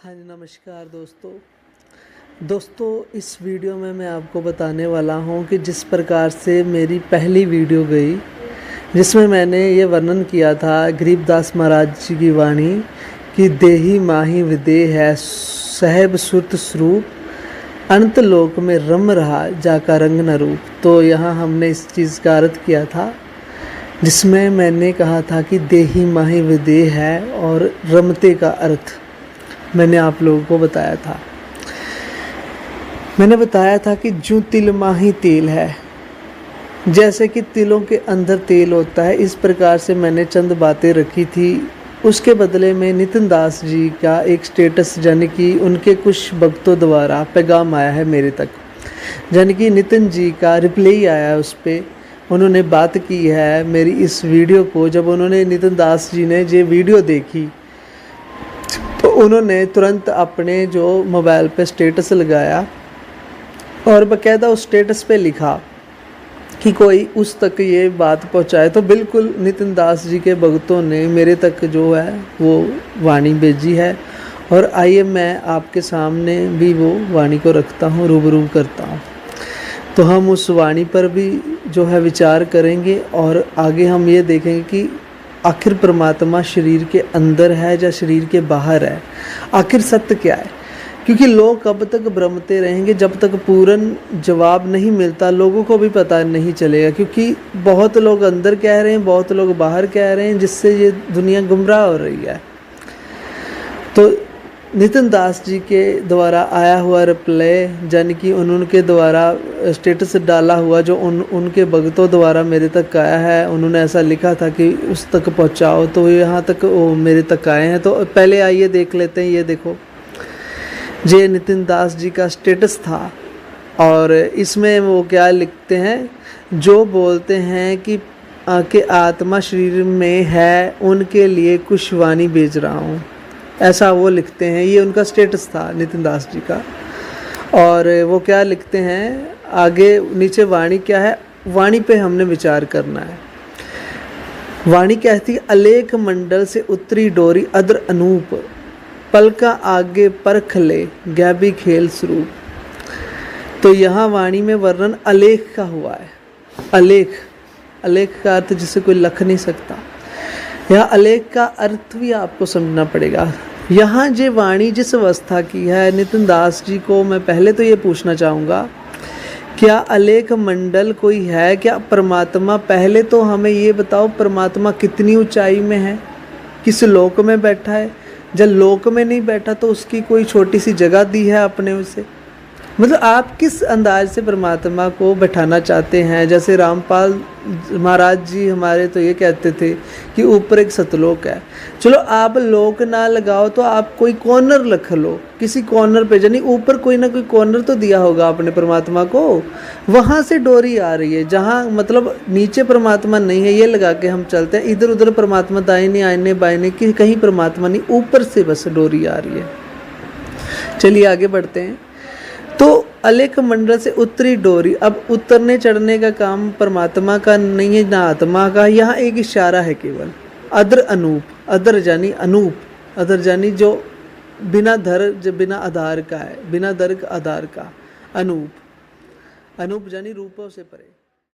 हाँ जी, नमस्कार दोस्तों इस वीडियो में मैं आपको बताने वाला हूँ कि जिस प्रकार से मेरी पहली वीडियो गई, जिसमें मैंने ये वर्णन किया था गरीबदास महाराज जी की वाणी कि देहि माही विदेह है सहब सुरत स्वरूप अनंत लोक में रम रहा जाका रंग न रूप। तो यहाँ हमने इस चीज़ का अर्थ किया था, जिसमें मैंने कहा था कि देहि माही विदेह है और रमते का अर्थ मैंने आप लोगों को बताया था। मैंने बताया था कि जो तिल माही तेल है, जैसे कि तिलों के अंदर तेल होता है, इस प्रकार से मैंने चंद बातें रखी थी। उसके बदले में नितिन दास जी का एक स्टेटस यानी कि उनके कुछ भक्तों द्वारा पैगाम आया है मेरे तक, यानी कि नितिन जी का रिप्लाई आया है। उस पर उन्होंने बात की है मेरी इस वीडियो को। जब उन्होंने नितिन दास जी ने ये वीडियो देखी तो उन्होंने तुरंत अपने जो मोबाइल पे स्टेटस लगाया और बाकायदा उस स्टेटस पे लिखा कि कोई उस तक ये बात पहुंचाए। तो बिल्कुल नितिन दास जी के भक्तों ने मेरे तक जो है वो वाणी भेजी है, और आइए मैं आपके सामने भी वो वाणी को रखता हूँ, रूबरू करता हूँ। तो हम उस वाणी पर भी जो है विचार करेंगे और आगे हम ये देखेंगे कि आखिर परमात्मा शरीर के अंदर है या शरीर के बाहर है, आखिर सत्य क्या है। क्योंकि लोग कब तक भ्रमते रहेंगे, जब तक पूर्ण जवाब नहीं मिलता लोगों को भी पता नहीं चलेगा। क्योंकि बहुत लोग अंदर कह रहे हैं, बहुत लोग बाहर कह रहे हैं, जिससे ये दुनिया गुमराह हो रही है। तो नितिन दास जी के द्वारा आया हुआ रिप्लाई, यानी कि उनके द्वारा स्टेटस डाला हुआ जो उनके भक्तों द्वारा मेरे तक आया है, उन्होंने ऐसा लिखा था कि उस तक पहुंचाओ, तो यहाँ तक वो मेरे तक आए हैं। तो पहले आइए देख लेते हैं। ये देखो, ये नितिन दास जी का स्टेटस था और इसमें वो क्या लिखते हैं, जो बोलते हैं कि आत्मा शरीर में है उनके लिए कुछ वाणी भेज रहा हूँ, ऐसा वो लिखते हैं। ये उनका स्टेटस था नितिन दास जी का। और वो क्या लिखते हैं आगे नीचे, वाणी क्या है, वाणी पे हमने विचार करना है। वाणी कहती है, अलेख मंडल से उत्तरी डोरी अद्र अनूप पलका आगे परख ले गैबी खेल स्वरूप। तो यहाँ वाणी में वर्णन अलेख का हुआ है। अलेख का अर्थ जिसे कोई लख नहीं सकता। यह अलेख का अर्थ भी आपको समझना पड़ेगा। यहाँ जे वाणी जिस अवस्था की है, नितिन दास जी को मैं पहले तो ये पूछना चाहूँगा, क्या अलेख मंडल कोई है क्या परमात्मा? पहले तो हमें ये बताओ, परमात्मा कितनी ऊंचाई में है, किस लोक में बैठा है? जब लोक में नहीं बैठा तो उसकी कोई छोटी सी जगह दी है आपने उसे? मतलब आप किस अंदाज से परमात्मा को बैठाना चाहते हैं? जैसे रामपाल महाराज जी हमारे तो ये कहते थे कि ऊपर एक सतलोक है। चलो आप लोक ना लगाओ तो आप कोई कॉर्नर रख लो, किसी कॉर्नर पे, यानी ऊपर कोई ना कोई कॉर्नर तो दिया होगा आपने परमात्मा को। वहाँ से डोरी आ रही है, जहाँ मतलब नीचे परमात्मा नहीं है, ये लगा के हम चलते हैं। इधर उधर परमात्मा दाहिने आईने बाइने की कहीं परमात्मा नहीं, ऊपर से बस डोरी आ रही है। चलिए आगे बढ़ते हैं। तो अलेख मंडल से उत्तरी डोरी, अब उतरने चढ़ने का काम परमात्मा का नहीं है, ना आत्मा का। यहाँ एक इशारा है केवल। अदर अनूप, अदर जानी अनूप, अदर जानी जो बिना धर, जो बिना आधार का है, बिना दर आधार का। अनूप, अनूप जानी रूपों से परे।